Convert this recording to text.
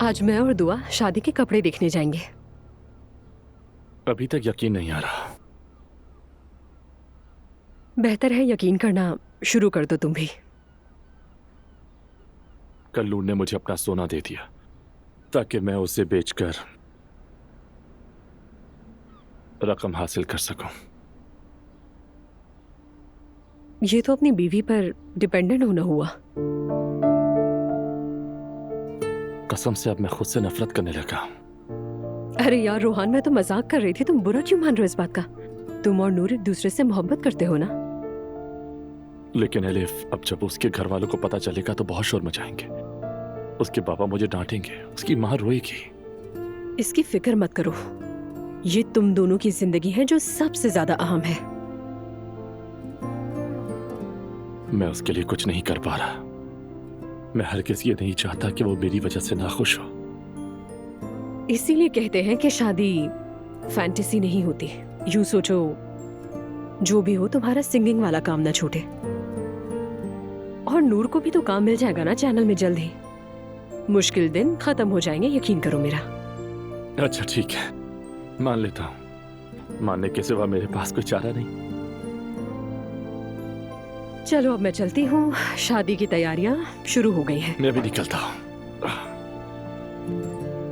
आज मैं और दुआ शादी के कपड़े देखने जाएंगे। अभी तक यकीन नहीं आ रहा। बेहतर है यकीन करना शुरू कर दो तुम भी। कल्लू ने मुझे अपना सोना दे दिया ताकि मैं उसे बेचकर रकम हासिल कर सकूं। ये तो अपनी बीवी पर डिपेंडेंट होना हुआ। कसम से अब मैं खुद से नफरत करने लगा। अरे यार रोहान, मैं तो मजाक कर रही थी, तुम बुरा क्यों मान रहे हो इस बात का? तुम और नूर एक दूसरे से मोहब्बत करते हो ना? लेकिन एलिफ, अब जब उसके घर वालों को पता चलेगा तो बहुत शोर मचाएंगे। उसके पापा मुझे डांटेंगे, उसकी माँ रोएगी। इसकी फिक्र मत करो, ये तुम दोनों की जिंदगी है जो सबसे ज्यादा अहम है। मैं उसके लिए कुछ नहीं कर पा रहा। मैं हरगिज़ ये नहीं चाहता कि वो मेरी वजह से नाखुश हो। इसीलिए कहते हैं कि शादी फैंटेसी नहीं होती। यूं सोचो, जो भी हो तुम्हारा सिंगिंग वाला काम ना छूटे। और नूर को भी तो काम मिल जाएगा ना चैनल में जल्द ही। मुश्किल दिन खत्म हो जाएंगे, यकीन करो मेरा। अच्छा ठीक है, मान लेता हूं। मानने के सिवा मेरे पास कोई चारा नहीं। चलो अब मैं चलती हूँ, शादी की तैयारियां शुरू हो गई हैं। मैं भी निकलता हूं।